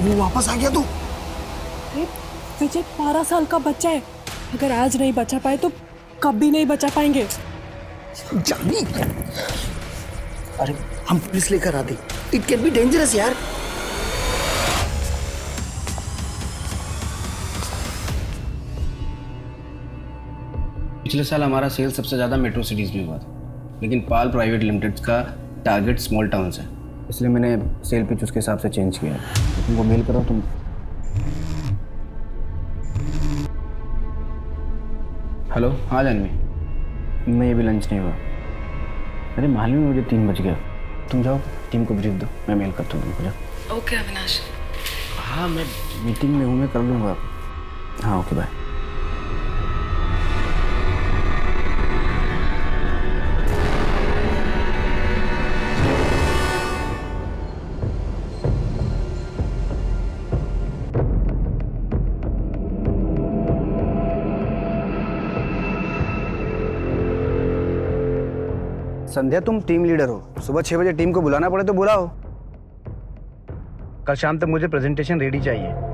वो वापस आ गया तू? अरे विजय 12 साल का बच्चा है, अगर आज नहीं बचा पाए तो कभी नहीं बचा पाएंगे। जानवी, अरे हम पुलिस लेकर आते, इट कैन बी डेंजरस यार। पिछले साल हमारा सेल सबसे ज़्यादा मेट्रो सिटीज़ में हुआ था, लेकिन पाल प्राइवेट लिमिटेड का टारगेट स्मॉल टाउन्स है, इसलिए मैंने सेल पिच उसके हिसाब से चेंज किया है। तुमको मेल करो तुम। हेलो, हाँ जानवी, मैं अभी लंच नहीं हुआ। अरे मालूम है मुझे 3 बज गया। तुम जाओ, टीम को ब्रीफ दो, मैं मेल करता हूँ तुमको। जाओ। ओके अविनाश। हाँ मैं मीटिंग में हूँ, मैं कर लूँगा। हाँ ओके बाय। संध्या, तुम टीम लीडर हो, सुबह 6 बजे टीम को बुलाना पड़े तो बुलाओ। कल शाम तक मुझे प्रेजेंटेशन रेडी चाहिए।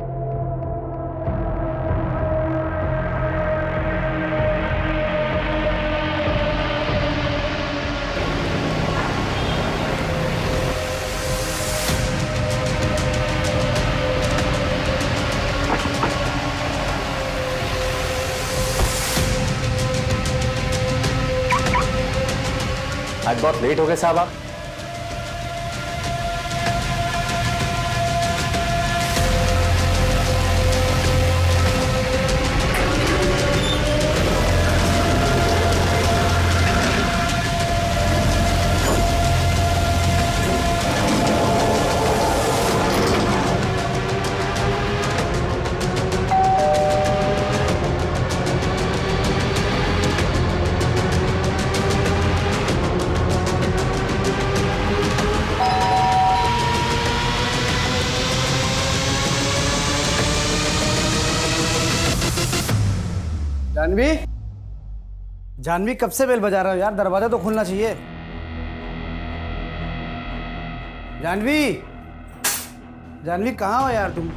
आज बहुत लेट हो गए साहब आप। जानवी, जानवी कब से बेल बजा रहा हो यार, दरवाजा तो खुलना चाहिए। जानवी, जानवी कहाँ हो यार तुम?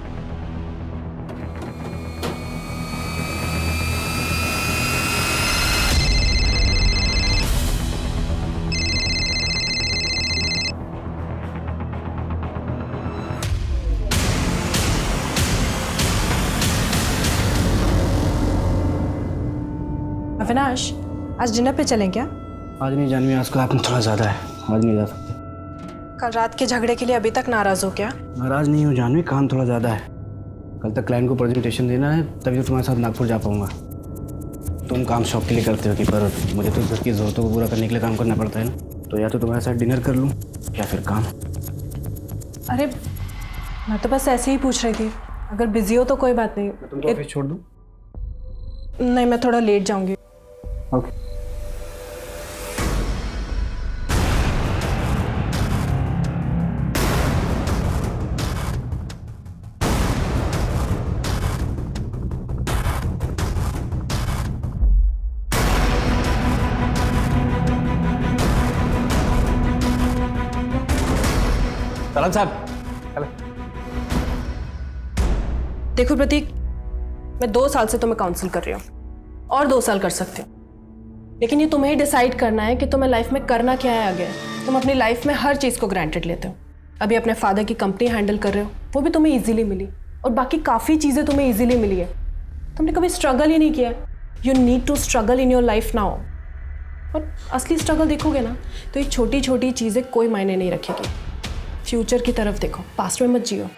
अविनाश, आज डिनर पे चलें क्या? आज नहीं जानवी, आज का आपने थोड़ा ज़्यादा है, आज नहीं जा सकते। कल रात के झगड़े के लिए अभी तक नाराज हो क्या? नाराज नहीं हूँ जानवी, काम थोड़ा ज़्यादा है। कल तक क्लाइंट को प्रेजेंटेशन देना है, तभी तो तुम्हारे साथ नागपुर जा पाऊँगा। तुम काम शौक के लिए करते हो कि, पर मुझे तो घर की ज़रूरतों को पूरा करने के लिए काम करना पड़ता है ना। तो या तो तुम्हारे साथ डिनर कर लूँ या फिर काम। अरे मैं तो बस ऐसे ही पूछ रही थी, अगर बिजी हो तो कोई बात नहीं। मैं तुमको ऑफिस छोड़ दूँ? नहीं, मैं थोड़ा लेट जाऊंगी। ओके। तलन साहब, देखो प्रतीक, मैं 2 साल से तुम्हें काउंसिल कर रही हूँ और 2 साल कर सकती हूँ, लेकिन ये तुम्हें ही डिसाइड करना है कि तुम्हें लाइफ में करना क्या है आगे। तुम अपनी लाइफ में हर चीज़ को ग्रांटेड लेते हो। अभी अपने फादर की कंपनी हैंडल कर रहे हो, वो भी तुम्हें इजीली मिली, और बाकी काफ़ी चीज़ें तुम्हें इजीली मिली है। तुमने कभी स्ट्रगल ही नहीं किया। You need to struggle in your life now. और असली स्ट्रगल देखोगे ना, तो ये छोटी छोटी चीज़ें कोई मायने नहीं रखेगी। फ्यूचर की तरफ देखो, पास्ट में मत जियो।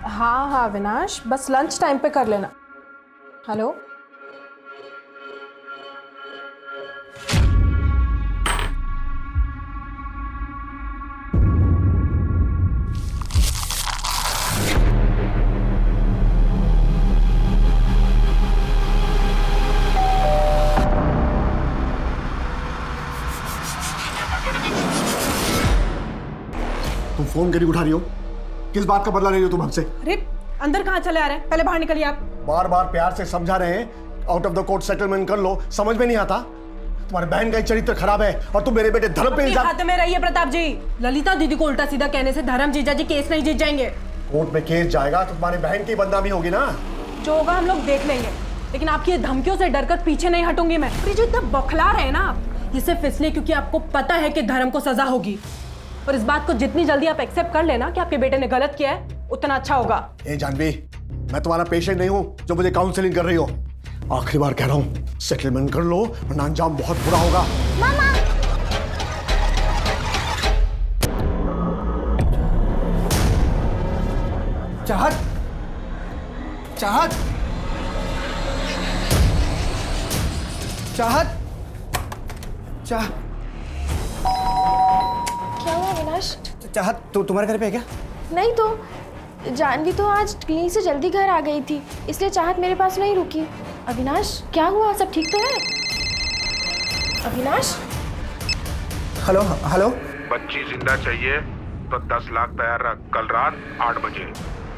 हाँ हाँ अविनाश, बस लंच टाइम पे कर लेना। हेलो, तुम फोन क्यों उठा रही हो? किस बात का बदला ले रही हो तुम हमसे? अरे अंदर कहाँ चले आ रहे हैं? पहले बाहर निकलिए आप। बार बार प्यार से समझा रहे हैं, out of the court settlement कर लो, समझ में नहीं आता? तुम्हारे बहन का चरित्र खराब है और तुम मेरे बेटे धर्म पे इल्जाम। हाथ में रहिए प्रताप जी। ललिता दीदी को उल्टा सीधा कहने से धर्म जीजा जी केस नहीं जीत जाएंगे। कोर्ट में केस जाएगा तो तुम्हारी बहन की बदनामी होगी ना। जो होगा हम लोग देख लेंगे, लेकिन आपकी ये धमकियों से डरकर पीछे नहीं हटूंगी मैं। और ये जो इतना बौखला रहे हैं ना आप, ये सिर्फ इसलिए क्योंकि आपको पता है कि धर्म को सजा होगी। और इस बात को जितनी जल्दी आप एक्सेप्ट कर लेना कि आपके बेटे ने गलत किया है, उतना अच्छा होगा। ए जानवी, मैं तुम्हारा पेशेंट नहीं हूं जो मुझे काउंसलिंग कर रही हो। आखिरी बार कह रहा हूं, सेटलमेंट कर लो वरना अंजाम बहुत बुरा होगा। मामा चाहत, चाहत, चाहत, चाह क्या हुआ अविनाश? चाहत, तो तुम्हारे घर पे है क्या? नहीं तो जानवी तो आज क्लिनिक से जल्दी घर आ गई थी, इसलिए चाहत मेरे पास नहीं रुकी। अविनाश क्या हुआ, सब ठीक तो है? Avinash hello hello. बच्ची जिंदा चाहिए तो 10 लाख तैयार रख। कल रात 8 बजे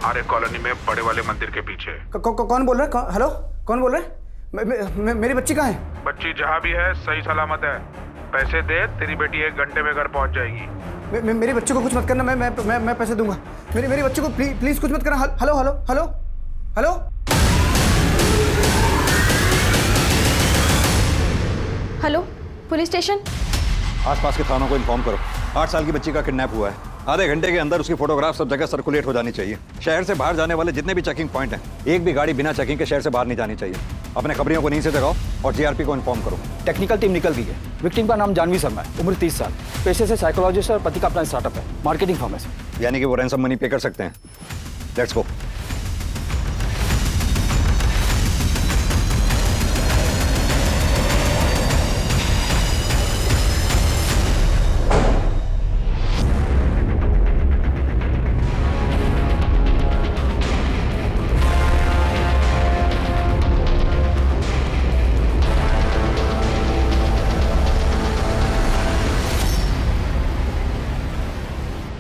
आर्य कॉलोनी में बड़े वाले मंदिर के पीछे। कौन बोल रहा है? हेलो, कौन बोल रहा है? मेरी बच्ची कहाँ है? बच्ची जहाँ भी है सही सलामत है। पैसे दे, तेरी बेटी 1 घंटे में घर पहुँच जाएगी। मेरी बच्ची को कुछ मत करना, मैं पैसे दूंगा। मेरी बच्ची को प्लीज कुछ मत करना। Hello hello hello hello. Hello, police station. आसपास के थानों को इन्फॉर्म करो। 8 साल की बच्ची का किडनैप हुआ है। आधे घंटे के अंदर उसकी फोटोग्राफ सब जगह सर्कुलेट हो जानी चाहिए। शहर से बाहर जाने वाले जितने भी चेकिंग पॉइंट हैं, एक भी गाड़ी बिना चेकिंग के शहर से बाहर नहीं जानी चाहिए। अपने खबरियों को नींद से जगाओ और जीआरपी को इन्फॉर्म करो। टेक्निकल टीम निकल गई है। विक्टिम का नाम जानवी शर्मा है, उम्र 30 साल, पेशे से साइकोलॉजिस्ट और पति का अपना स्टार्टअप है, मार्केटिंग फर्म है। यानी कि वो रैंसम मनी पे कर सकते हैं। Let's go.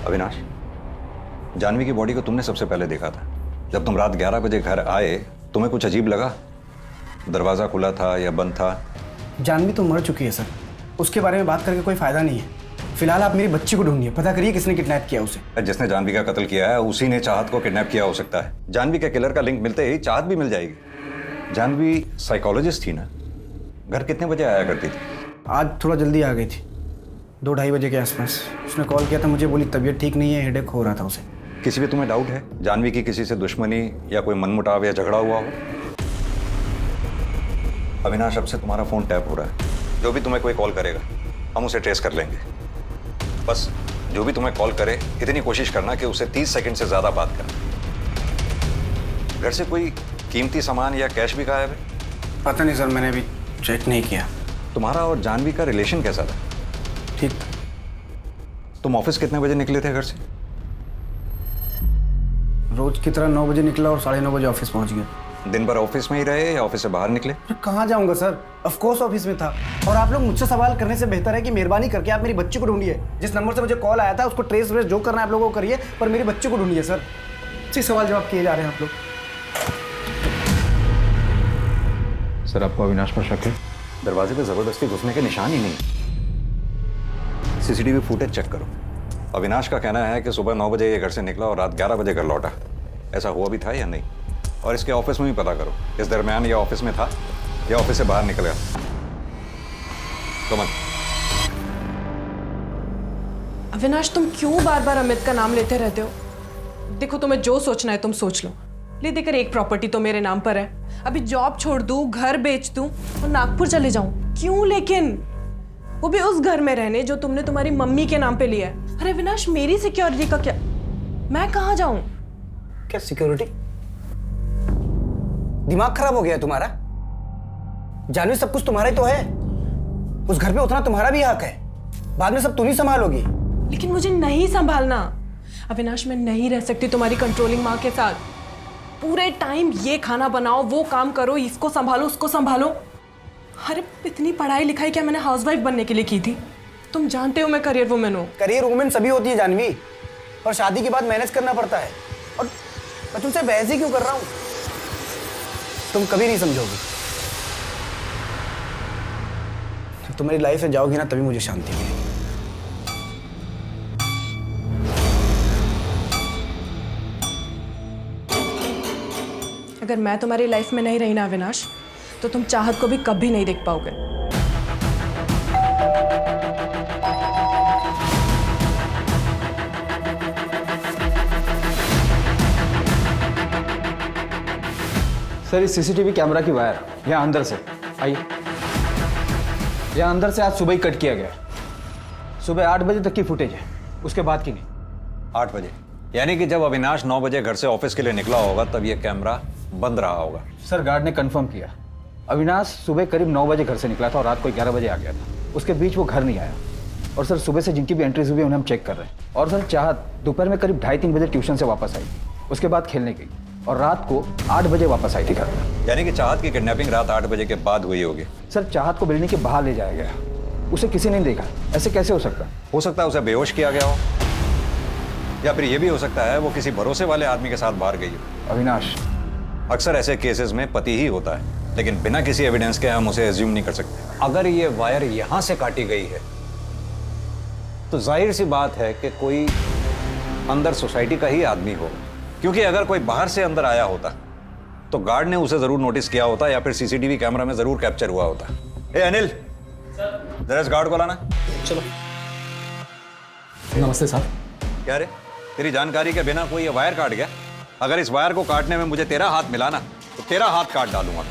अविनाश, जानवी की बॉडी को तुमने सबसे पहले देखा था। जब तुम रात 11 बजे घर आए, तुम्हें कुछ अजीब लगा? दरवाजा खुला था या बंद था? जानवी तो मर चुकी है सर, उसके बारे में बात करके कोई फायदा नहीं है। फिलहाल आप मेरी बच्ची को ढूंढिए, पता करिए किसने किडनैप किया उसे। जिसने जानवी का कत्ल किया है उसी ने चाहत को किडनैप किया हो सकता है। जानवी के किलर का लिंक मिलते ही चाहत भी मिल जाएगी। जानवी साइकोलॉजिस्ट थी ना, घर कितने बजे आया करती थी? आज थोड़ा जल्दी आ गई थी, 2-2:30 बजे के आसपास। उसने कॉल किया था मुझे, बोली तबीयत ठीक नहीं है, हेडेक हो रहा था उसे। किसी भी तुम्हें डाउट है जानवी की किसी से दुश्मनी या कोई मनमुटाव या झगड़ा हुआ हो? अविनाश, अब से तुम्हारा फोन टैप हो रहा है। जो भी तुम्हें कोई कॉल करेगा हम उसे ट्रेस कर लेंगे। बस जो भी तुम्हें कॉल करे इतनी कोशिश करना कि उसे 30 सेकंड से ज्यादा बात करना। घर से कोई कीमती सामान या कैश भी गायब है? पता नहीं सर, मैंने अभी चेक नहीं किया। तुम्हारा और जानवी का रिलेशन कैसा था? ठीक। तुम ऑफिस कितने बजे निकले थे घर से? रोज की तरह 9 बजे निकला और 9:30 बजे ऑफिस पहुंच गया। दिन भर ऑफिस में ही रहे या ऑफिस से बाहर निकले? कहाँ जाऊंगा सर, ऑफ कोर्स ऑफिस में था। और आप लोग मुझसे सवाल करने से बेहतर है कि मेहरबानी करके आप मेरी बच्ची को ढूंढिए। जिस नंबर से मुझे कॉल आया था उसको ट्रेस व्रेस जो करना है आप लोगों को करिए, पर मेरी बच्ची को ढूंढिए सर। इसी सवाल जवाब किए जा रहे हैं आप लोग। सर, आपको अविनाश पर शक है? दरवाजे पे जबरदस्ती घुसने के निशान ही नहीं। सीसीटीवी फुटेज चेक करो। अविनाश का कहना है कि सुबह 9 बजे ये घर से निकला और रात 11 बजे घर लौटा। ऐसा हुआ भी था या नहीं? और इसके ऑफिस में भी पता करो, इस दरमियान ये ऑफिस में था या ऑफिस से बाहर निकल गया। कमन। अविनाश, तुम क्यों बार बार अमित का नाम लेते रहते हो? देखो, तुम्हें जो सोचना है तुम सोच लो। ले देकर एक प्रॉपर्टी तो मेरे नाम पर है। अभी जॉब छोड़ दूं, घर बेच दूं और नागपुर चले जाऊं? क्यों लेकिन? वो भी उस घर में रहने जो तुमने तुम्हारी मम्मी के नाम पे लिया है। अरे अविनाश, मेरी सिक्योरिटी का क्या? मैं कहाँ जाऊं? क्या सिक्योरिटी? दिमाग खराब हो गया है तुम्हारा? जानवी, सब कुछ तुम्हारा ही तो है। उस घर पे उतना तुम्हारा भी हक है। बाद में सब तुम ही संभालोगी। लेकिन मुझे नहीं संभालना अविनाश। मैं नहीं रह सकती तुम्हारी कंट्रोलिंग माँ के साथ। पूरे टाइम ये खाना बनाओ, वो काम करो, इसको संभालो, उसको संभालो। अरे इतनी पढ़ाई लिखाई क्या मैंने हाउसवाइफ बनने के लिए की थी? तुम जानते हो मैं करियर वुमेन हूँ। करियर वुमेन सभी होती है जानवी, पर शादी के बाद मैनेज करना पड़ता है। और मैं तुमसे बहस ही क्यों कर रहा हूँ? तुम कभी नहीं समझोगी। जब तुम मेरी लाइफ से जाओगी ना, तभी मुझे शांति मिलेगी। अगर मैं तुम्हारी लाइफ में नहीं रही ना अविनाश, तो तुम चाहत को भी कभी नहीं देख पाओगे। सर इस सीसीटीवी कैमरा की वायर यहाँ अंदर से आइए, यहाँ अंदर से आज सुबह ही कट किया गया है। सुबह 8 बजे तक की फुटेज है, उसके बाद की नहीं। 8 बजे यानी कि जब अविनाश 9 बजे घर से ऑफिस के लिए निकला होगा तब ये कैमरा बंद रहा होगा। सर गार्ड ने कंफर्म किया, अविनाश सुबह करीब 9 बजे घर से निकला था और रात को 11 बजे आ गया था। उसके बीच वो घर नहीं आया। और सर सुबह से जिनकी भी एंट्रीज हुई उन्हें हम चेक कर रहे हैं। और सर चाहत दोपहर में करीब 2:30-3 बजे ट्यूशन से वापस आई थी, उसके बाद खेलने गई और रात को 8 बजे वापस आई थी घर। यानी कि चाहत की किडनैपिंग रात 8 बजे के बाद हुई होगी। सर चाहत को बिल्डिंग के बाहर ले जाया गया, उसे किसी ने नहीं देखा। ऐसे कैसे हो सकता? हो सकता है उसे बेहोश किया गया हो, या फिर यह भी हो सकता है वो किसी भरोसे वाले आदमी के साथ बाहर गई हो। अविनाश, अक्सर ऐसे केसेस में पति ही होता है, लेकिन बिना किसी एविडेंस के हम उसे एज्यूम नहीं कर सकते। अगर ये वायर यहां से काटी गई है तो जाहिर सी बात है कि कोई अंदर सोसाइटी का ही आदमी होगा, क्योंकि अगर कोई बाहर से अंदर आया होता तो गार्ड ने उसे जरूर नोटिस किया होता या फिर सीसीटीवी कैमरा में जरूर कैप्चर हुआ होता। ए अनिल, जरा इस गार्ड को लाना। चलो। नमस्ते साहब। क्या रे, तेरी जानकारी के बिना कोई ये वायर काट गया? अगर इस वायर को काटने में मुझे तेरा हाथ मिला ना तो तेरा हाथ काट डालूंगा।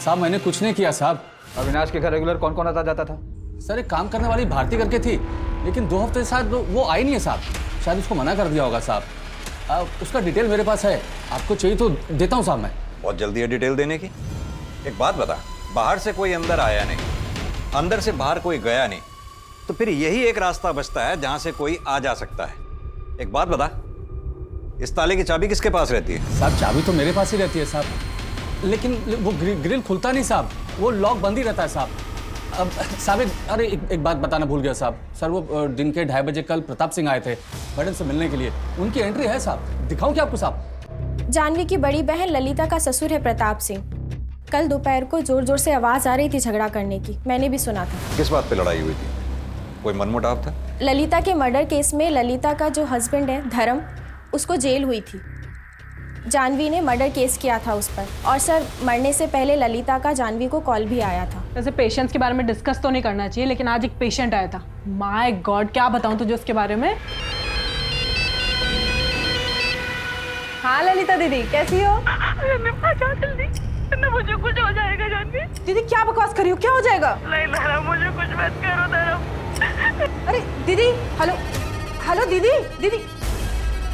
साहब मैंने कुछ नहीं किया साहब। अविनाश के घर रेगुलर कौन कौन आता जाता था? सर एक काम करने वाली भारती करके थी, लेकिन 2 हफ्ते से शायद वो आई नहीं है साहब। शायद उसको मना कर दिया होगा साहब। उसका डिटेल मेरे पास है, आपको चाहिए तो देता हूँ साहब मैं। बहुत जल्दी है डिटेल देने की। एक बात बता, बाहर से कोई अंदर आया नहीं, अंदर से बाहर कोई गया नहीं, तो फिर यही एक रास्ता बचता है जहां से कोई आ जा सकता है। एक बात बता, इस ताले की चाबी किसके पास रहती है? साहब चाबी तो मेरे पास ही रहती है साहब, लेकिन वो ग्रिल खुलता नहीं साहब, वो लॉक बंद ही रहता है साहब। अब साहब अरे एक बात बताना भूल गया साहब। सर वो दिन के 2:30 बजे कल प्रताप सिंह आए थे मैडम से मिलने के लिए, उनकी एंट्री है साहब, दिखाऊं क्या आपको साहब? जानवी की बड़ी बहन ललिता का ससुर है प्रताप सिंह। कल दोपहर को जोर जोर से आवाज आ रही थी झगड़ा करने की, मैंने भी सुना था। किस बात पे लड़ाई हुई थी? कोई मनमुटाव था? ललिता के मर्डर केस में ललिता का जो हस्बैंड है धर्म, उसको जेल हुई थी। जानवी ने मर्डर केस किया था उस पर। और सर मरने से पहले ललिता का जानवी को कॉल भी आया था। वैसे पेशेंट्स के बारे में डिस्कस तो नहीं करना चाहिए, लेकिन आज एक पेशेंट आया था। माय गॉड, क्या बताऊं तुझे उसके बारे में। हाँ ललिता दीदी, कैसी हो? मुझे कुछ हो जाएगा जानवी। दीदी क्या बकवास करी हो, क्या हो जाएगा? नहीं धर्म, मुझे कुछ मत करो धर्म। अरे दीदी, हेलो हेलो दीदी, दीदी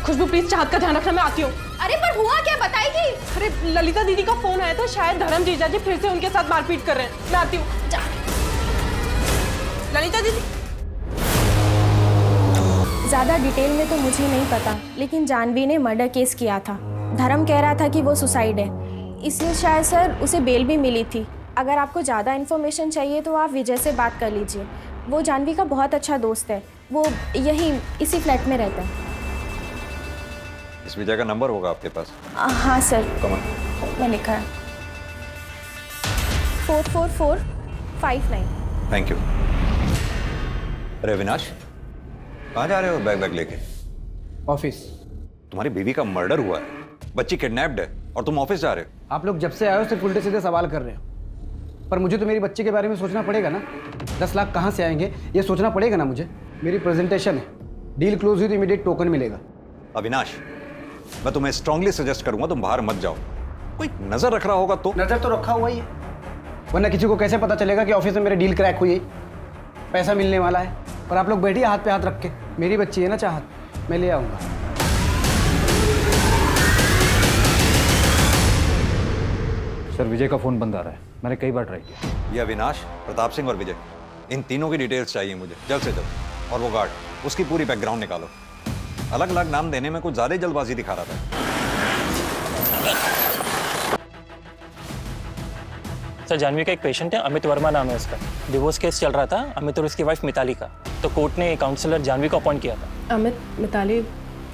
खुशबू प्लीज चाहत का ध्यान रखना, मैं आती हूँ। अरे पर हुआ क्या, बताएगी? अरे ललिता दीदी का फोन आया था, शायद धर्म जीजा जी फिर से उनके साथ मारपीट कर रहे हैं। मैं आती हूँ। ललिता दीदी। ज्यादा डिटेल में तो मुझे नहीं पता, लेकिन जानवी ने मर्डर केस किया था। धर्म कह रहा था कि वो सुसाइड है, इसलिए शायद सर उसे बेल भी मिली थी। अगर आपको ज़्यादा इन्फॉर्मेशन चाहिए तो आप विजय से बात कर लीजिए, वो जानवी का बहुत अच्छा दोस्त है, वो यहीं इसी फ्लैट में रहता है। इस विजय का नंबर होगा आपके पास? हाँ सर, कमन, मैं लिखा है 44459। Thank you. अरे अविनाश, कहाँ जा रहे हो बैग लेके? ऑफिस। तुम्हारी बीवी का मर्डर हुआ है, बच्ची किडनैप्ड है और तुम ऑफिस जा रहे हो? आप लोग जब से आए हो सिर्फ उल्टे सीधे सवाल कर रहे हो, पर मुझे तो मेरी बच्ची के बारे में सोचना पड़ेगा ना। 10 लाख कहाँ से आएंगे ये सोचना पड़ेगा ना मुझे। मेरी प्रेजेंटेशन है, डील क्लोज हुई तो इमीडिएट टोकन मिलेगा। अविनाश, मैं तुम्हें स्ट्रांगली सजेस्ट करूंगा तुम बाहर मत जाओ। कोई नजर रख रहा होगा तो? नजर तो रखा हुआ ही है, वरना किसी को कैसे पता चलेगा कि ऑफिस में मेरी डील क्रैक हुई है, पैसा मिलने वाला है। और आप लोग बैठिए हाथ पे हाथ रख के, मेरी बच्ची है ना चाहत, मैं ले आऊँगा। सर विजय का फ़ोन बंद आ रहा है, मैंने कई बार ट्राई किया। ये अविनाश, प्रताप सिंह और विजय, इन तीनों की डिटेल्स चाहिए मुझे जल्द से जल्द। और वो गार्ड, उसकी पूरी बैकग्राउंड निकालो। अलग अलग नाम देने में कुछ ज्यादा ही जल्दबाजी दिखा रहा था। सर जानवी का एक पेशेंट है, अमित वर्मा नाम है उसका। डिवोर्स केस चल रहा था अमित और उसकी वाइफ मिताली का, तो कोर्ट ने काउंसलर जानवी को अपॉइंट किया था। अमित मिताली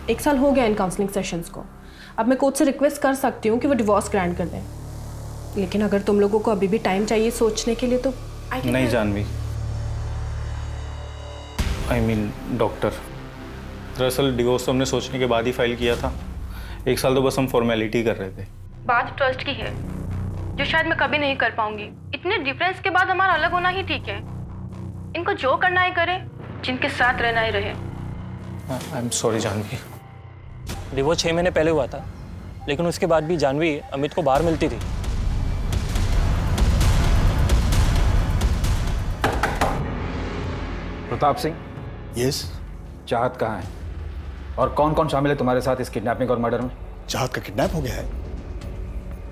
1 साल हो गया इन काउंसलिंग सेशंस को। अब मैं कोर्ट से रिक्वेस्ट कर सकती हूँ कि वो डिवोर्स ग्रांट कर दें, लेकिन अगर तुम लोगों को अभी भी टाइम चाहिए सोचने के लिए तो नहीं जानवी, आई मीन डॉक्टर, दरअसल डिवोर्स तो हमने सोचने के बाद ही फाइल किया था। 1 साल तो बस हम फॉर्मेलिटी कर रहे थे। बात ट्रस्ट की है, जो शायद मैं कभी नहीं कर पाऊंगी। इतने डिफरेंस के बाद हमारा अलग होना ही ठीक है। इनको जो करना है करे, जिनके साथ रहना ही रहे। I am sorry Janvi. Divorce 6 महीने पहले हुआ था, लेकिन उसके बाद भी जानवी अमित को बाहर मिलती थी। प्रताप सिंह, यस। चाहत कहाँ है और कौन कौन शामिल है तुम्हारे साथ इस किडनैपिंग और मर्डर में? चाहत का किडनैप हो गया है?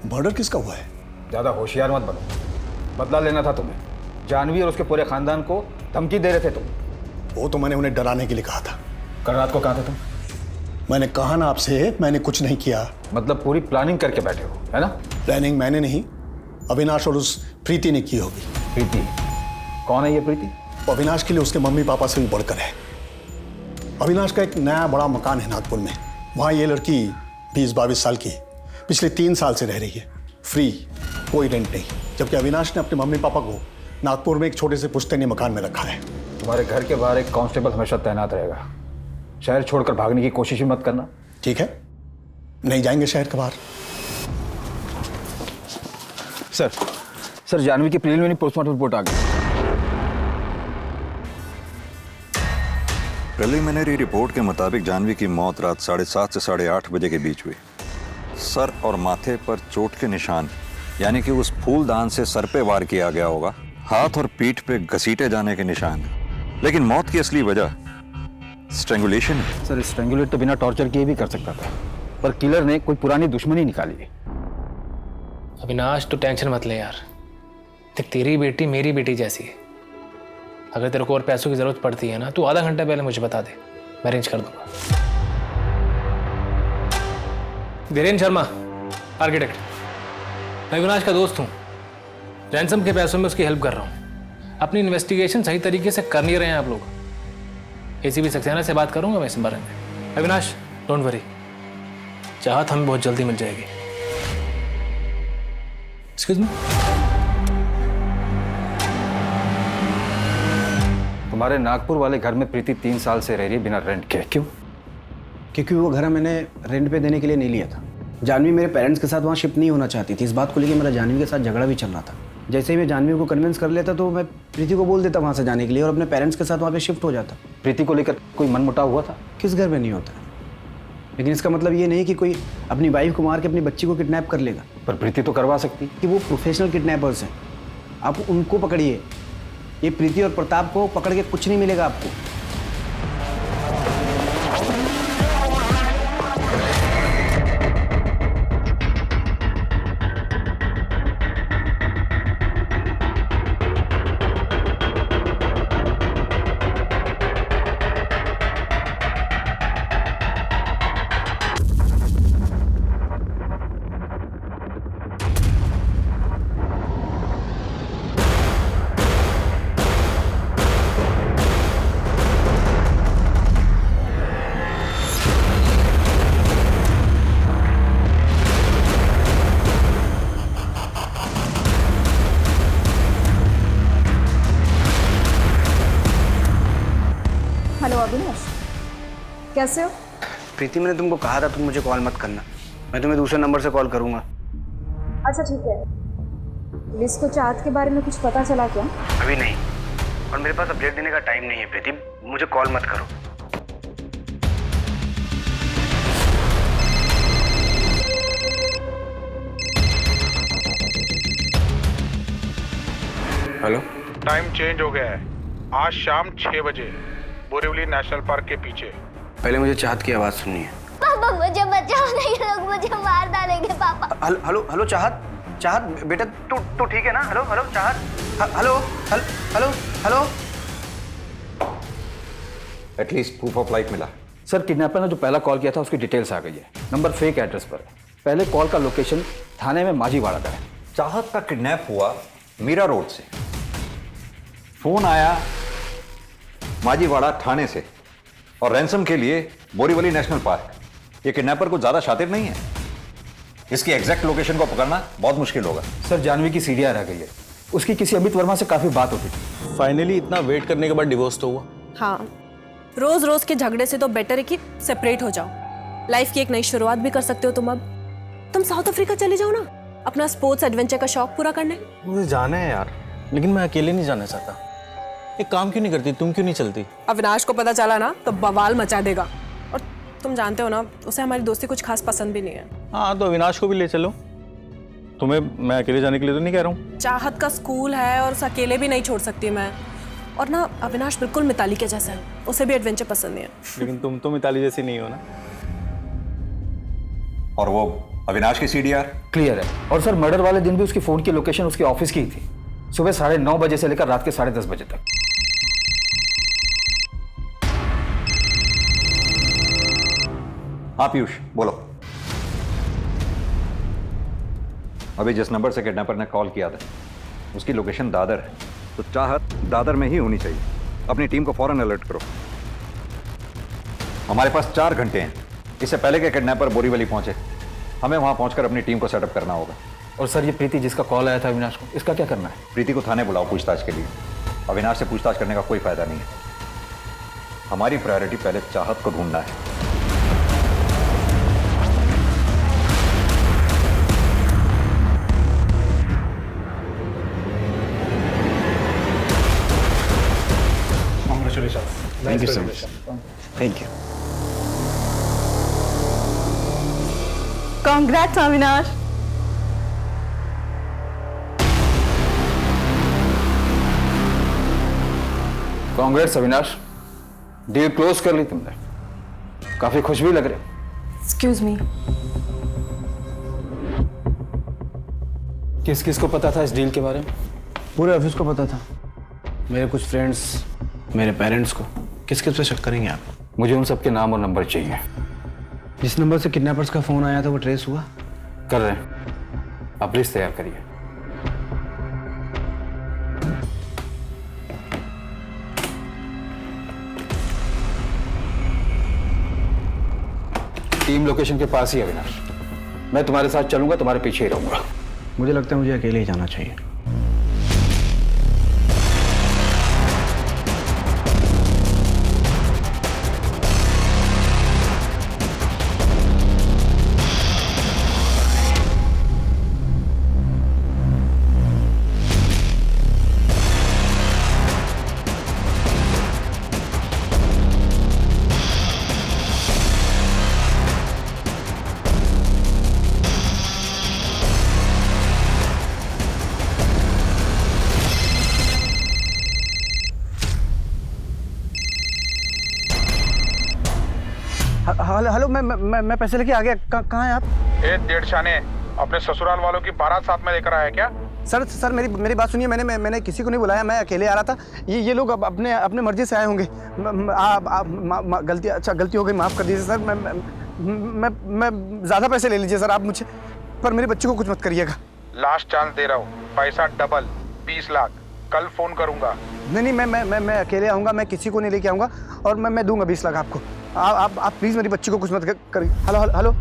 मर्डर किसका हुआ है? ज्यादा होशियार मत बनो, बदला लेना था तुम्हें। जानवी और उसके पूरे खानदान को धमकी दे रहे थे तुम। वो तो मैंने उन्हें डराने के लिए कहा था। कल रात को कहाँ थे तुम? मैंने कहा ना आपसे, मैंने कुछ नहीं किया। मतलब पूरी प्लानिंग करके बैठे हो, है ना? प्लानिंग मैंने नहीं, अविनाश और उस प्रीति ने की होगी। प्रीति? कौन है ये प्रीति? अविनाश के लिए उसके मम्मी पापा से भी बढ़कर है। अविनाश का एक नया बड़ा मकान है नागपुर में। वहाँ ये लड़की 20-22 साल की पिछले 3 साल से रह रही है, फ्री, कोई रेंट नहीं। जबकि अविनाश ने अपने मम्मी पापा को नागपुर में एक छोटे से पुश्तैनी मकान में रखा है। तुम्हारे घर के बाहर एक कांस्टेबल हमेशा तैनात रहेगा। शहर छोड़कर भागने की कोशिश भी मत करना। ठीक है, नहीं जाएंगे शहर के बाहर। सर जानवी की प्रिलिमिनरी पोस्टमार्टम रिपोर्ट आ गई। प्रिलिमिनरी रिपोर्ट के मुताबिक जानवी की मौत रात 7:30 से 8:30 बजे के बीच हुई। सर और माथे पर चोट के निशान, यानी कि उस फूलदान से सर पे वार किया गया होगा। हाथ और पीठ पे घसीटे जाने के निशान, लेकिन मौत की असली वजह स्ट्रैंगुलेशन है। सर स्ट्रैंगुलेट तो बिना टॉर्चर किए भी कर सकता था, पर किलर ने कोई पुरानी दुश्मनी निकाली है। अविनाश तो टेंशन मत ले यार, देख तेरी बेटी मेरी बेटी जैसी है। अगर तेरे को और पैसों की जरूरत पड़ती है ना, तो आधा घंटा पहले मुझे बता दे, मैं अरेंज कर दूंगा। धीरेन्द्र शर्मा, आर्किटेक्ट। मैं अविनाश का दोस्त हूँ, रैंसम के पैसों में उसकी हेल्प कर रहा हूँ। अपनी इन्वेस्टिगेशन सही तरीके से कर नहीं रहे हैं आप लोग। एसीपी सक्सेना से बात करूंगा मैं इस बारे में। अविनाश डोंट वरी, चाहत हमें बहुत जल्दी मिल जाएगी। Excuse me. तुम्हारे नागपुर वाले घर में प्रीति 3 साल से रह रही है बिना रेंट के। क्यों? क्योंकि वो घर मैंने रेंट पे देने के लिए नहीं लिया था। जानवी मेरे पेरेंट्स के साथ वहाँ शिफ्ट नहीं होना चाहती थी। इस बात को लेकर मेरा जानवी के साथ झगड़ा भी चल रहा था। जैसे ही मैं जानवी को कन्विंस कर लेता तो मैं प्रीति को बोल देता वहाँ से जाने के लिए और अपने पेरेंट्स के साथ वहाँ पे शिफ्ट हो जाता। प्रीति को लेकर कोई मनमुटाव हुआ था? किस घर में नहीं होता, लेकिन इसका मतलब ये नहीं कि कोई अपनी वाइफ को मार के अपनी बच्ची को किडनैप कर लेगा। पर प्रीति तो करवा सकती कि वो प्रोफेशनल किडनैपर्स हैं, आप उनको पकड़िए। ये प्रीति और प्रताप को पकड़ के कुछ नहीं मिलेगा आपको। हेलो अविनाश, कैसे हो? प्रीति, मैंने तुमको कहा था तुम मुझे कॉल मत करना, मैं तुम्हें दूसरे नंबर से कॉल करूंगा। अच्छा ठीक है। पुलिस को चाहत के बारे में कुछ पता चला क्या? अभी नहीं, और मेरे पास अपडेट देने का टाइम नहीं है प्रीति, मुझे कॉल मत करो। हेलो। टाइम चेंज हो गया है, आज शाम 6 बजे बोरीवली नेशनल पार्क के पीछे। पहले मुझे चाहत की आवाज सुननी है। पापा मुझे बचाओ, नहीं लोग मुझे मार डालेंगे पापा। हेलो हेलो हेलो चाहत, चाहत बेटा तू ठीक है ना? हेलो हेलो चाहत, hello hello hello. At least proof of life मिला। सर किडनैपर ने जो पहला कॉल किया था उसकी डिटेल्स आ गई है। नंबर फेक एड्रेस पर है। पहले कॉल का लोकेशन थाने में माझीवाड़ा का है। चाहत का किडनैप हुआ मीरा रोड से, फोन आया माझीवाड़ा थाने से, और रैंसम के लिए बोरीवली नेशनल पार्क। ये किडनैपर को ज्यादा शातिर नहीं है, इसकी एग्जैक्ट लोकेशन को पकड़ना बहुत मुश्किल होगा। सर जानवी की सीढ़ियां रह गई है, उसकी किसी अमित वर्मा से काफी बात होती थी। फाइनली इतना वेट करने के बाद डिवोर्स तो हुआ। हाँ, रोज रोज के झगड़े से तो बेटर है कि सेपरेट हो जाओ। लाइफ की एक नई शुरुआत भी कर सकते हो तुम अब। तुम साउथ अफ्रीका चले जाओ ना, अपना स्पोर्ट्स एडवेंचर का शौक पूरा करने। मुझे जाना है यार, लेकिन मैं अकेले नहीं जाना चाहता। एक काम क्यों नहीं करती, तुम क्यों नहीं चलती? अविनाश को पता चला ना तो बवाल मचा देगा, और तुम जानते हो ना उसे हमारी दोस्ती कुछ खास पसंद भी नहीं है। हाँ तो अविनाश को भी ले चलो। तुम्हें मैं अकेले जाने के लिए तो नहीं कह रहा हूँ। चाहत का स्कूल है और उसे अकेले भी नहीं छोड़ सकती मैं। और ना अविनाश बिल्कुल मिताली के जैसा है, उसे भी एडवेंचर पसंद नहीं है। लेकिन तुम तो मिताली जैसी नहीं हो ना। और वो अविनाश की सीडीआर क्लियर है। और सर मर्डर वाले दिन भी उसकी फोन की लोकेशन उसके ऑफिस की ही थी, सुबह 9:30 बजे से लेकर रात के 10:30 बजे तक। हाँ पीयूष बोलो। अभी जिस नंबर से किडनैपर ने कॉल किया था उसकी लोकेशन दादर है, तो चाहत दादर में ही होनी चाहिए। अपनी टीम को फौरन अलर्ट करो। हमारे पास 4 घंटे हैं, इससे पहले कि किडनैपर बोरीवली पहुंचे हमें वहां पहुंचकर अपनी टीम को सेटअप करना होगा। और सर ये प्रीति जिसका कॉल आया था अविनाश को, इसका क्या करना है? प्रीति को थाने बुलाओ पूछताछ के लिए। अविनाश से पूछताछ करने का कोई फायदा नहीं है। हमारी प्रायोरिटी पहले चाहत को ढूंढना है। Thank you so much. Thank you. Congrats Avinash. Congrats Avinash, deal close कर ली तुमने। काफी खुश भी लग रहे। एक्सक्यूज मी, किस किस को पता था इस डील के बारे में? पूरे ऑफिस को पता था, मेरे कुछ फ्रेंड्स, मेरे पेरेंट्स को। किस किस पे शक करेंगे आप? मुझे उन सबके नाम और नंबर चाहिए। जिस नंबर से किडनैपर्स का फोन आया था वो ट्रेस हुआ? कर रहे हैं, आप लिस्ट तैयार करिए। टीम लोकेशन के पास ही अविनाश। मैं तुम्हारे साथ चलूंगा, तुम्हारे पीछे ही रहूंगा। मुझे लगता है मुझे अकेले ही जाना चाहिए। हेलो, मैं पैसे लेके आ गया। कहाँ हैं आप? डेढ़ शाने अपने ससुराल वालों की बारात साथ में लेकर आया क्या? सर मेरी बात सुनिए। मैंने किसी को नहीं बुलाया, मैं अकेले आ रहा था। ये लोग अपने मर्जी से आए होंगे। गलती हो गई, माफ़ कर दीजिए सर। मैं ज़्यादा पैसे ले लीजिए सर आप मुझे, पर मेरे बच्चे को कुछ मत करिएगा। लास्ट चांस दे रहा हूँ, पैसा डबल 20 लाख। कल फोन करूंगा। नहीं, मैं अकेले आऊँगा, मैं किसी को नहीं लेके आऊँगा, और मैं दूंगा 20 लाख आपको। आप प्लीज़ मेरी बच्ची को कुछ मत करिए। हेलो।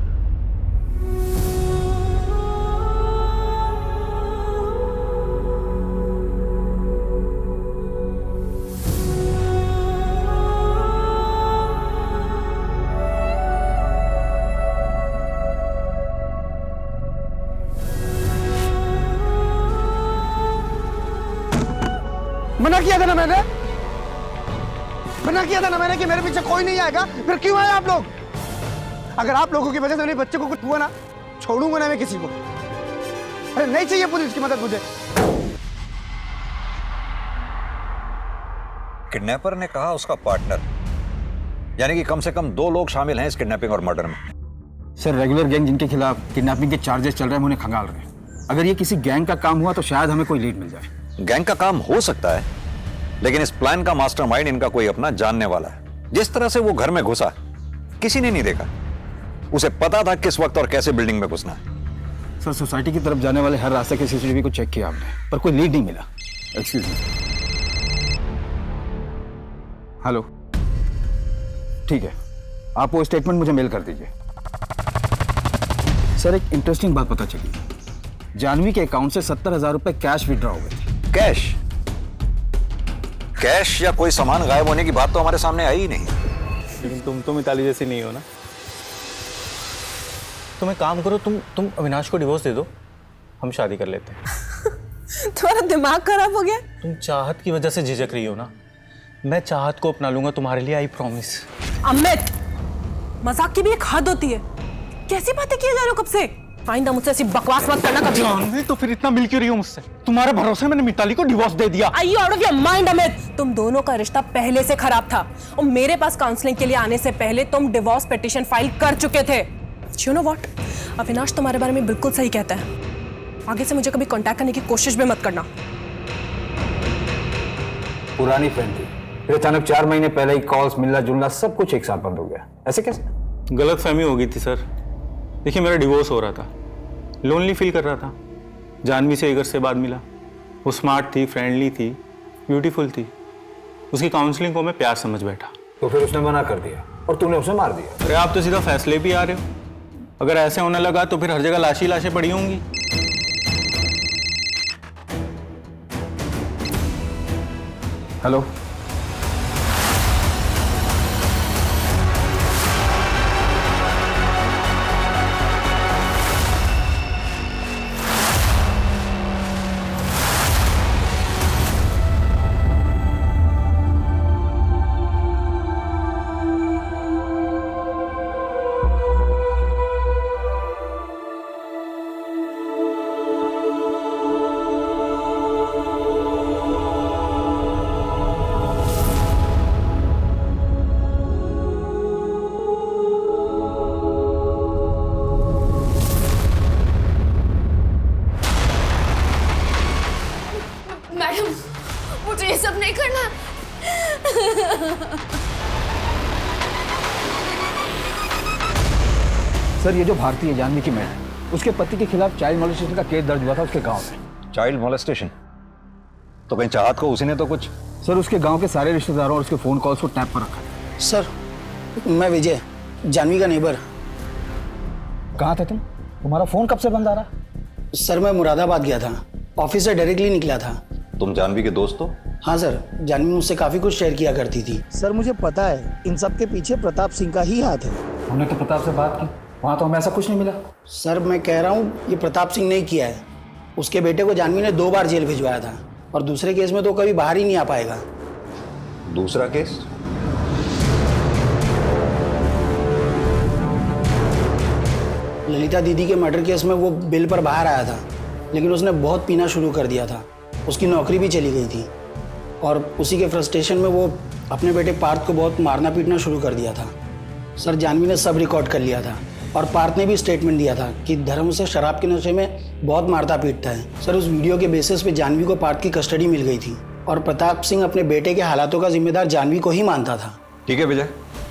मना किया था ना मैंने कि मेरे पीछे कोई नहीं आएगा। फिर क्यों आए आप लोग? अगर आप लोगों की वजह से मेरे बच्चे को कुछ हुआ ना, छोड़ूंगा ना मैं किसी को। अरे नहीं चाहिए पुलिस की मदद मुझे। किडनैपर ने कहा उसका पार्टनर, यानी कि कम से कम 2 लोग शामिल हैं इस किडनैपिंग और मर्डर में। सर रेगुलर गैंग जिनके खिलाफ किडनैपिंग के चार्जेस चल रहे हैं, हम उन्हें खंगाल रहे हैं। अगर ये किसी गैंग का काम हुआ तो शायद हमें कोई लीड मिल जाए। गैंग का काम हो सकता है, लेकिन इस प्लान का मास्टरमाइंड इनका कोई अपना जानने वाला है। जिस तरह से वो घर में घुसा किसी ने नहीं देखा। उसे पता था किस वक्त और कैसे बिल्डिंग में घुसना है। सर सोसाइटी की तरफ जाने वाले हर रास्ते के सीसीटीवी को चेक किया हमने, पर कोई लीड नहीं मिला। Excuse me. हेलो, ठीक है, आप वो स्टेटमेंट मुझे मेल कर दीजिए। सर एक इंटरेस्टिंग बात पता चली, जानवी के अकाउंट से 70,000 रुपए कैश विड्रॉ हो गए थे। कैश या कोई सामान गायब होने की बात तो हमारे सामने आई ही नहीं। लेकिन तुम तो मिताली जैसी नहीं हो ना। तुम एक काम करो, तुम अविनाश को डिवोर्स दे दो, हम शादी कर लेते हैं। तुम्हारा दिमाग खराब हो गया? तुम चाहत की वजह से झिझक रही हो ना, मैं चाहत को अपना लूंगा तुम्हारे लिए, आई प्रॉमिस। अमित, मजाक की भी एक हद होती है। कैसी बातें किए जा रहे हो कब से? आइंदा मुझसे ऐसी बकवास मत करना कभी। जानवी, तो फिर इतना मिल क्यों रही हो मुझसे? तुम्हारे भरोसे मैंने मिताली को डिवोर्स दे दिया। Are you out of your mind, Amit? तुम दोनों का रिश्ता पहले से खराब था और मेरे पास काउंसलिंग के लिए आने से पहले तुम डिवोर्स पिटीशन फाइल कर चुके थे। You know what? अविनाश तुम्हारे बारे में बिल्कुल सही कहता है। आगे से मुझे कभी कांटेक्ट करने की कोशिश भी मत करना। पुरानी फ्रेंड थी, फिर अचानक 4 महीने पहले ही कॉल्स, मिलना जुलना सब कुछ एक साथ बंद हो गया। ऐसे कैसे? गलत फहमी हो गई थी सर। देखिए, मेरा डिवोर्स हो रहा था, लोनली फील कर रहा था। जानवी से 1 से बाद मिला। वो स्मार्ट थी, फ्रेंडली थी, ब्यूटीफुल थी। उसकी काउंसलिंग को मैं प्यार समझ बैठा। तो फिर उसने मना कर दिया और तूने उसे मार दिया। अरे आप तो सीधा फैसले भी आ रहे हो। अगर ऐसे होने लगा तो फिर हर जगह लाशी लाशें पड़ी होंगी। हेलो, मैडम, मुझे ये सब नहीं करना। सर, ये जो भारतीय जानवी की मैड है, उसके पति के खिलाफ चाइल्ड मॉलेस्टेशन का केस दर्ज हुआ था उसके गांव में। Child molestation? तो कहीं चाहत को उसी ने तो कुछ? सर, उसके गांव के सारे रिश्तेदारों और उसके फोन कॉल्स को टैप पर रखा है। सर, मैं विजय, जानवी का नेबर। कहाँ थे तुम? तुम्हारा फोन कब से बंद आ रहा? सर, मैं मुरादाबाद गया था, ऑफिस से डायरेक्टली निकला था। तुम जानवी के दोस्त हो? हाँ सर, जानवी मुझसे काफ़ी कुछ शेयर किया करती थी। सर, मुझे पता है इन सब के पीछे प्रताप सिंह का ही हाथ है। हमने तो प्रताप से बात की, वहाँ तो हमें ऐसा कुछ नहीं मिला। सर, मैं कह रहा हूँ ये प्रताप सिंह ने किया है। उसके बेटे को जानवी ने 2 बार जेल भिजवाया था और दूसरे केस में तो कभी बाहर ही नहीं आ पाएगा। दूसरा केस? ललिता दीदी के मर्डर केस में वो बेल पर बाहर आया था, लेकिन उसने बहुत पीना शुरू कर दिया था। उसकी नौकरी भी चली गई थी और उसी के फ्रस्ट्रेशन में वो अपने बेटे पार्थ को बहुत मारना पीटना शुरू कर दिया था। सर, जानवी ने सब रिकॉर्ड कर लिया था और पार्थ ने भी स्टेटमेंट दिया था कि धर्म उसे शराब के नशे में बहुत मारता पीटता है। सर, उस वीडियो के बेसिस पे जानवी को पार्थ की कस्टडी मिल गई थी और प्रताप सिंह अपने बेटे के हालातों का जिम्मेदार जानवी को ही मानता था। ठीक है विजय,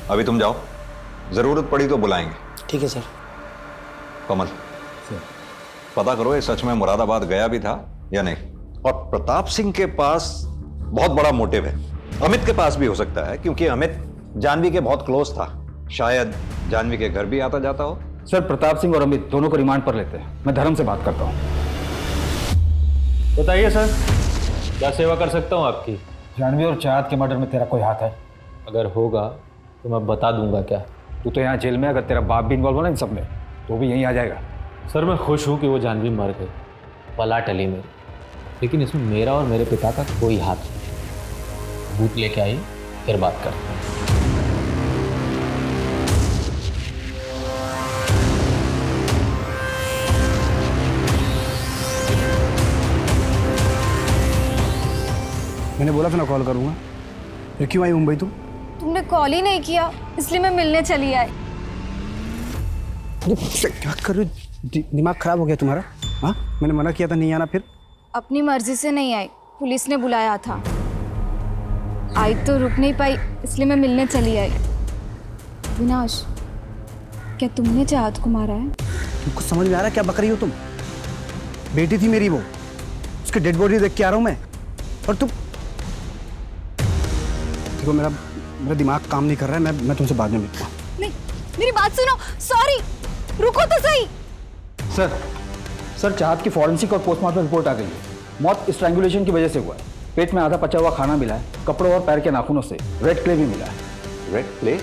अभी तुम जाओ, जरूरत पड़ी तो बुलाएंगे। ठीक है सर। कमल, पता करो ये सच में मुरादाबाद गया भी था या नहीं। और प्रताप सिंह के पास बहुत बड़ा मोटिव है। अमित के पास भी हो सकता है, क्योंकि अमित जानवी के बहुत क्लोज था। शायद जानवी के घर भी आता जाता हो। सर, प्रताप सिंह और अमित दोनों को रिमांड पर लेते हैं। मैं धर्म से बात करता हूँ। बताइए सर, क्या सेवा कर सकता हूँ आपकी? जानवी और चाहत के मर्डर में तेरा कोई हाथ है? अगर होगा तो मैं बता दूंगा। क्या तू तो यहाँ जेल में, अगर तेरा बाप भी इन्वॉल्व हो ना इन सब में तो भी यहीं आ जाएगा। सर, मैं खुश हूँ कि वो जानवी मर गई, पला टली मेरी, लेकिन इसमें मेरा और मेरे पिता का कोई हाथ नहीं। बूथ लेके आई, फिर बात करते हैं। मैंने बोला था ना कॉल करूँगा, फिर क्यों आई मुंबई तुम? तुमने कॉल ही नहीं किया, इसलिए मैं मिलने चली आई। क्या कर रहे हो? दिमाग खराब हो गया तुम्हारा? हाँ, मैंने मना किया था नहीं आना, फिर? अपनी मर्जी से नहीं आई, पुलिस ने बुलाया था। आई तो रुक नहीं पाई, इसलिए मैं मिलने चली आई। विनाश, क्या तुमने चाहत को मारा है? तुमको समझ में आ रहा है क्या बक रही हो तुम? बेटी थी मेरी वो, उसकी डेड बॉडी देख के आ रहा हूँ मैं, और तुम देखो मेरा दिमाग काम नहीं कर रहा है। मैं तुमसे बाद में मिलता हूँ। नहीं, मेरी बात सुनो। सॉरी, रुको तो सही। सर, चाहत की फॉरेंसिक और पोस्टमार्टम रिपोर्ट आ गई है। मौत स्ट्रैंगुलेशन की वजह से हुआ है। पेट में आधा पचा हुआ खाना मिला है, कपड़ों और पैर के नाखूनों से रेड क्ले भी मिला है। Red clay?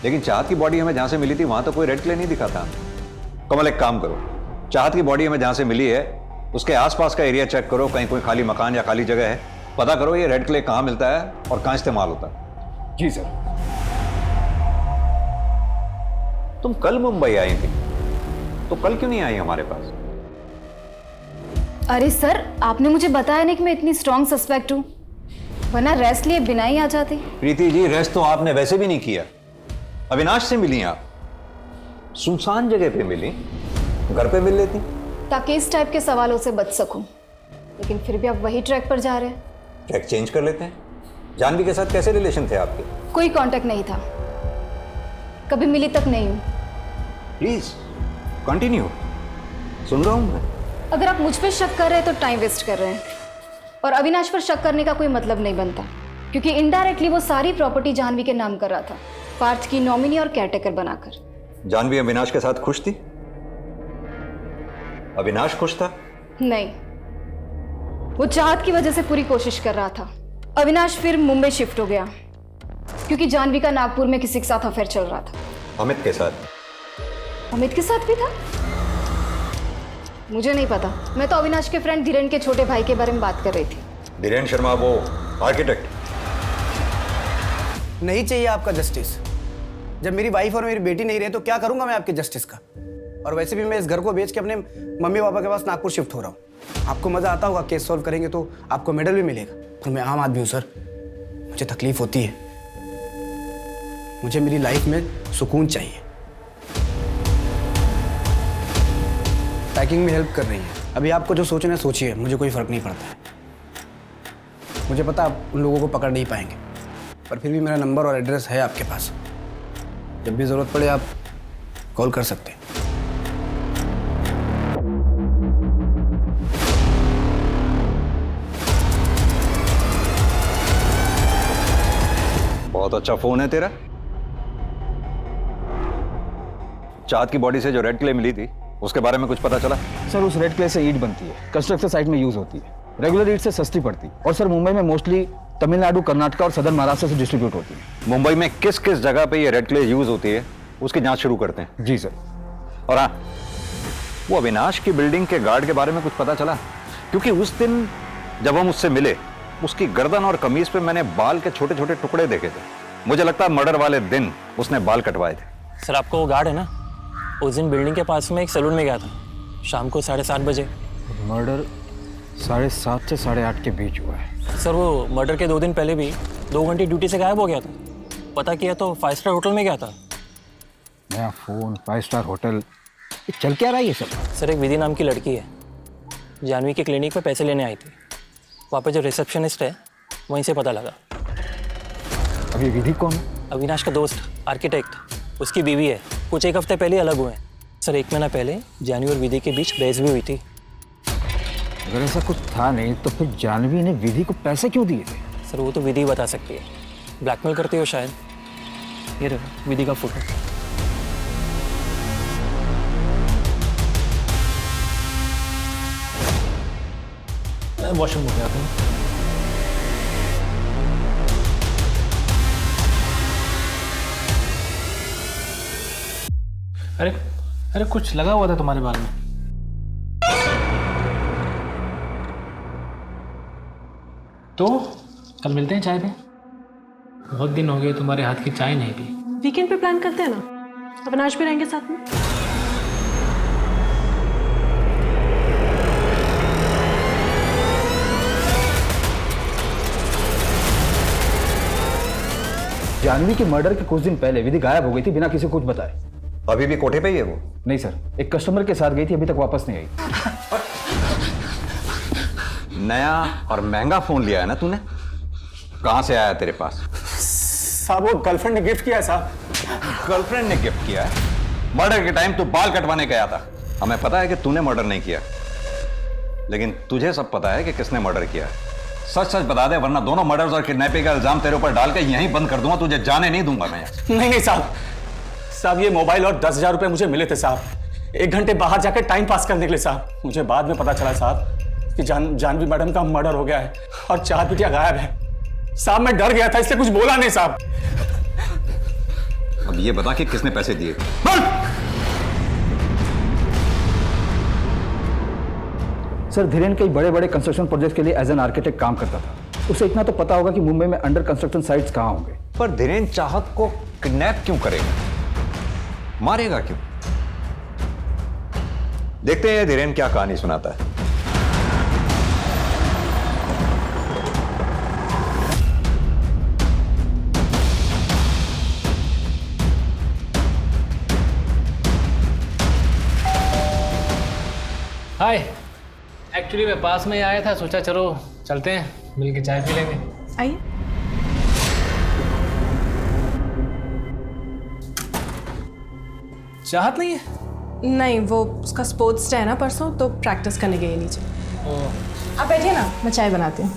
लेकिन चाहत की बॉडी हमें जहां से मिली थी वहां तो कोई रेड क्ले नहीं दिखा था। कमल एक काम करो, चाहत की बॉडी हमें जहां से मिली है उसके आसपास का एरिया चेक करो, कहीं कोई खाली मकान या खाली जगह है, पता करो ये रेड क्ले कहां मिलता है और कहां इस्तेमाल होता है। जी सर। तुम कल मुंबई आई थी तो कल क्यों नहीं आई हमारे पास? अरे सर, आपने मुझे बताया नहीं कि मैं इतनी स्ट्रॉन्ग सस्पेक्ट हूँ, वरना रेस्ट लिए बिना ही आ जाती। प्रीति जी, रेस्ट तो आपने वैसे भी नहीं किया। अविनाश से मिली आप, सुनसान जगह पे मिली, घर पे मिल लेती ताकि इस टाइप के सवालों से बच सकूं। लेकिन फिर भी आप वही ट्रैक पर जा रहे हैं। ट्रैक चेंज कर लेते हैं। जानवी के साथ कैसे रिलेशन थे आपके? कोई कांटेक्ट नहीं था, कभी मिली तक नहीं हूं। प्लीज कंटिन्यू, सुन रहा हूं मैं। अगर आप मुझ पे शक कर रहे हैं तो टाइम वेस्ट कर रहे हैं, और अविनाश पर शक करने का कोई मतलब नहीं बनता, क्योंकि इनडायरेक्टली वो सारी प्रॉपर्टी जानवी के नाम कर रहा था, पार्थ की नॉमिनी और केयरटेकर बनाकर। जानवी अविनाश के साथ खुश थी? अविनाश खुश था? नहीं, वो चाहत की वजह से पूरी कोशिश कर रहा था। अविनाश फिर मुंबई शिफ्ट हो गया क्योंकि जानवी का नागपुर में किसी के साथ अफेयर चल रहा था। अमित के साथ? अमित के साथ भी था? मुझे नहीं पता, मैं तो अविनाश के फ्रेंड धीरेन के छोटे भाई के बारे में बात कर रही थी। धीरेन शर्मा, वो आर्किटेक्ट? नहीं चाहिए आपका जस्टिस। जब मेरी वाइफ और मेरी बेटी नहीं रहे तो क्या करूंगा मैं आपके जस्टिस का। और वैसे भी मैं इस घर को बेच के अपने मम्मी पापा के पास नागपुर शिफ्ट हो रहा हूँ। आपको मजा आता होगा, केस सॉल्व करेंगे तो आपको मेडल भी मिलेगा, पर मैं आम आदमी हूँ सर, मुझे तकलीफ होती है। मुझे मेरी लाइफ में सुकून चाहिए। पैकिंग में हेल्प कर रही है, अभी आपको जो सोचना है सोचिए, मुझे कोई फर्क नहीं पड़ता है। मुझे पता आप उन लोगों को पकड़ नहीं पाएंगे, पर फिर भी मेरा नंबर और एड्रेस है आपके पास, जब भी जरूरत पड़े आप कॉल कर सकते हैं। बहुत अच्छा फोन है तेरा। चाहत की बॉडी से जो रेड क्ले मिली थी उसके बारे में कुछ पता चला? सर, उस रेड क्ले से ईंट बनती है, कंस्ट्रक्शन साइट में यूज होती है। रेगुलर ईंट से सस्ती पड़ती है, और सर मुंबई में मोस्टली तमिलनाडु, कर्नाटक और सदर्न महाराष्ट्र से डिस्ट्रीब्यूट होती है। मुंबई में किस किस जगह पे ये रेड क्ले यूज होती है उसकी जांच शुरू करते हैं। जी सर। और हाँ, वो अविनाश की बिल्डिंग के गार्ड के बारे में कुछ पता चला? क्योंकि उस दिन जब हम उससे मिले, उसकी गर्दन और कमीज पे मैंने बाल के छोटे छोटे टुकड़े देखे थे। मुझे लगता है मर्डर वाले दिन उसने बाल कटवाए थे। सर, आपको वो गार्ड है ना, उस दिन बिल्डिंग के पास में एक सैलून में गया था शाम को 7:30 बजे। मर्डर 7:30 से 8:30 के बीच हुआ है। सर, वो मर्डर के 2 दिन पहले भी 2 घंटे ड्यूटी से गायब हो गया था। पता किया तो 5 स्टार होटल में गया था। नया फोन, 5 स्टार होटल, चल क्या रहा है ये सब? सर, एक विधि नाम की लड़की है, जानवी के क्लिनिक में पैसे लेने आई थी। वहाँ पे जो रिसेप्शनिस्ट है वहीं से पता लगा। अभी विधि कौन? अविनाश का दोस्त, आर्किटेक्ट, उसकी बीवी है। कुछ एक हफ्ते पहले अलग हुए हैं। सर, 1 महीना पहले जानवी और विधि के बीच बहस भी हुई थी। अगर ऐसा कुछ था नहीं तो फिर जानवी ने विधि को पैसे क्यों दिए थे? सर, वो तो विधि बता सकती है, ब्लैकमेल करती हो शायद। ये रहा विधि का फोटो। वॉशरूम हो गया था। अरे अरे, कुछ लगा हुआ था तुम्हारे बाल में। तो कल मिलते हैं चाय पे। बहुत दिन हो गए तुम्हारे हाथ की चाय नहीं पी। वीकेंड पे प्लान करते हैं ना, अविनाश भी रहेंगे साथ में। जानवी के मर्डर के कुछ दिन पहले विधि गायब हो गई थी बिना किसी को कुछ बताए। अभी भी कोठे पे ही है वो? नहीं सर, एक कस्टमर के साथ गई थी, अभी तक वापस नहीं आई। नया और महंगा फोन लिया है ना तूने? कहां से आया तेरे पास? साहब, वो गर्लफ्रेंड ने गिफ्ट किया है साहब। गर्लफ्रेंड ने गिफ्ट किया है? मर्डर के टाइम तू बाल कटवाने गया था। हमें पता है कि तूने मर्डर नहीं किया, लेकिन तुझे सब पता है कि किसने मर्डर किया है। सच सच बता दे, वरना दोनों मर्डर्स और किडनैपिंग का इल्जाम तेरे ऊपर डाल के यहीं बंद कर दूंगा। तुझे जाने नहीं दूंगा मैं। नहीं साहब, ये मोबाइल और 10,000 रुपए मुझे मिले थे साहब, 1 घंटे बाहर जाकर टाइम पास करने के लिए साहब। मुझे बाद में पता चला साहब कि जानवी मैडम का मर्डर हो गया है और चाहत बिटिया गायब है। साहब, मैं डर गया था इसलिए कुछ बोला नहीं साहब। अब ये बता कि किसने पैसे दिए? सर धीरेन कई बड़े बड़े कंस्ट्रक्शन प्रोजेक्ट के लिए एज एन आर्किटेक्ट काम करता था। उसे इतना तो पता होगा कि मुंबई में अंडर कंस्ट्रक्शन साइट्स कहाँ होंगे। पर धीरेन चाहत को किडनैप क्यों करेगा, मारेगा क्यों? देखते हैं धीरेन क्या कहानी सुनाता है। हाय, एक्चुअली मैं पास में ही आया था, सोचा चलो चलते हैं मिल के चाय पी लेंगे। आइए। चाहत नहीं है? नहीं, वो उसका स्पोर्ट्स डे है ना परसों, तो प्रैक्टिस करने गई नीचे। आप बैठिए ना, मैं चाय बनाती हूँ।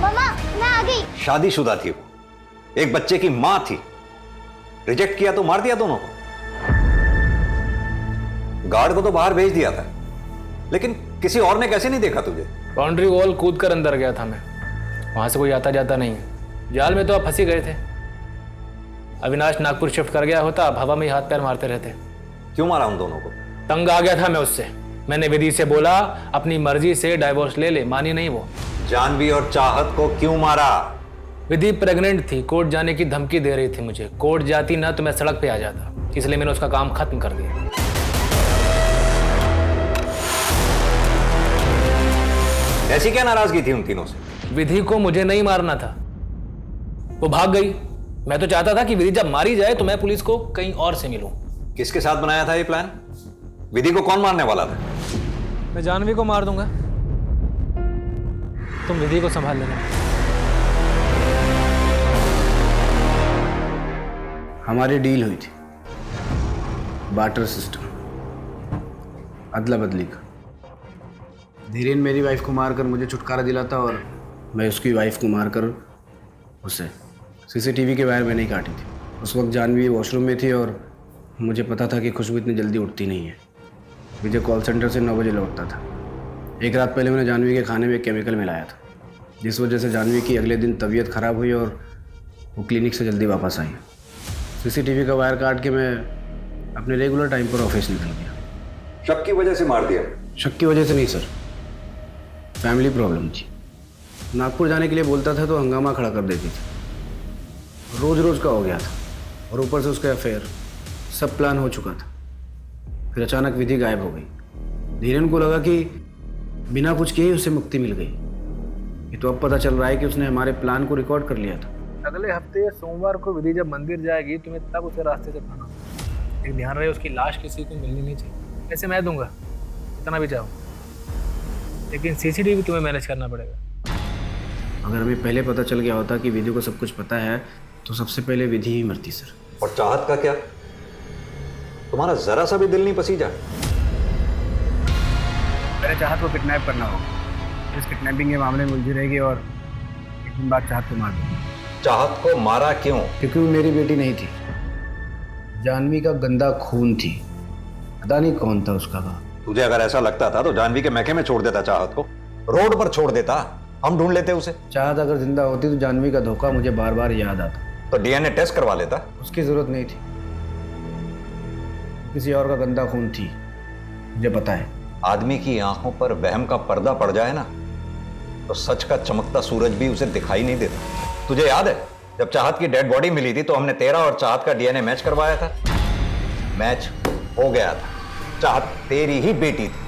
मम्मा मैं आ गई। शादीशुदा थी वो, एक बच्चे की मां थी। रिजेक्ट किया तो मार दिया दोनों को। गार्ड को तो बाहर भेज दिया था, लेकिन किसी और ने कैसे नहीं देखा तुझे? बाउंड्री वॉल कूद कर अंदर गया था मैं, वहां से कोई आता जाता नहीं है। जाल में तो आप फंसी गए थे। अविनाश नागपुर शिफ्ट कर गया होता, आप हवा में ही हाथ पैर मारते रहते। क्यों मारा उन दोनों को? तंग आ गया था मैं उससे। मैंने विधि से बोला अपनी मर्जी से डाइवोर्स ले ले, मानी नहीं वो। जानवी और चाहत को क्यों मारा? विधि प्रेग्नेंट थी, कोर्ट जाने की धमकी दे रही थी मुझे। कोर्ट जाती ना तो मैं सड़क पे आ जाता, इसलिए मैंने उसका काम खत्म कर दिया। ऐसी क्या नाराजगी थी उन तीनों से? विधि को मुझे नहीं मारना था, वो भाग गई। मैं तो चाहता था कि विधि जब मारी जाए तो मैं पुलिस को कहीं और से मिलूं। किसके साथ बनाया था ये प्लान? विधि को कौन मारने वाला था? मैं जानवी को मार दूंगा, तुम विधि को संभाल लेना। हमारी डील हुई थी, बार्टर सिस्टम, अदला बदली का। धीरेन मेरी वाइफ को मारकर मुझे छुटकारा दिलाता और मैं उसकी वाइफ को मारकर उसे। सीसीटीवी के वायर मैंने ही काटी थी। उस वक्त जानवी वॉशरूम में थी और मुझे पता था कि खुशबू इतनी जल्दी उठती नहीं है। विजय कॉल सेंटर से 9 बजे लौटता था। एक रात पहले मैंने जानवी के खाने में केमिकल मिलाया था, जिस वजह से जानवी की अगले दिन तबीयत खराब हुई और वो क्लिनिक से जल्दी वापस आई। सीसीटीवी का वायर काट के मैं अपने रेगुलर टाइम पर ऑफिस निकल गया। शक की वजह से मार दिया? शक की वजह से नहीं सर, फैमिली प्रॉब्लम थी। नागपुर जाने के लिए बोलता था तो हंगामा खड़ा कर देती थी। रोज रोज का हो गया था और ऊपर से उसका अफेयर। सब प्लान हो चुका था, फिर अचानक विधि गायब हो गई। धीरेन को लगा कि बिना कुछ किए उसे मुक्ति मिल गई। ये तो अब पता चल रहा है कि उसने हमारे प्लान को रिकॉर्ड कर लिया था। अगले हफ्ते सोमवार को विधि जब मंदिर जाएगी तुम्हें तब उसे रास्ते से खाना, लेकिन ध्यान रहे उसकी लाश किसी को मिलनी नहीं चाहिए। ऐसे मैं दूंगा इतना भी चाहो, लेकिन सीसीटीवी तुम्हें मैनेज करना पड़ेगा। अगर हमें पहले पता चल गया होता कि विधि को सब कुछ पता है तो सबसे पहले विधि ही मरती सर। और चाहत का क्या? तुम्हारा जरा सा भी दिल नहीं पसीजा? पहले चाहत को किडनैप करना होगा, इस किडनैपिंग के मामले में उलझी रहेगी और एक दिन बाद चाहत को मार दूंगा। चाहत को मारा क्यों? क्योंकि वो मेरी बेटी नहीं थी, जानवी का गंदा खून थी। पता नहीं कौन था उसका बाप। तुझे अगर ऐसा लगता था तो जानवी के महके में छोड़ देता, चाहत को रोड पर छोड़ देता, हम ढूंढ लेते उसे। चाहत अगर जिंदा होती तो जानवी का धोखा मुझे बार बार याद आता। तो डीएनए टेस्ट करवा लेता। उसकी जरूरत नहीं थी, किसी और का गंदा खून थी, मुझे पता है। आदमी की आंखों पर वहम का पर्दा पड़ जाए ना तो सच का चमकता सूरज भी उसे दिखाई नहीं देता। तुझे याद है जब चाहत की डेड बॉडी मिली थी तो हमने तेरा और चाहत का डीएनए मैच करवाया था। मैच हो गया था, चाहत तेरी ही बेटी थी।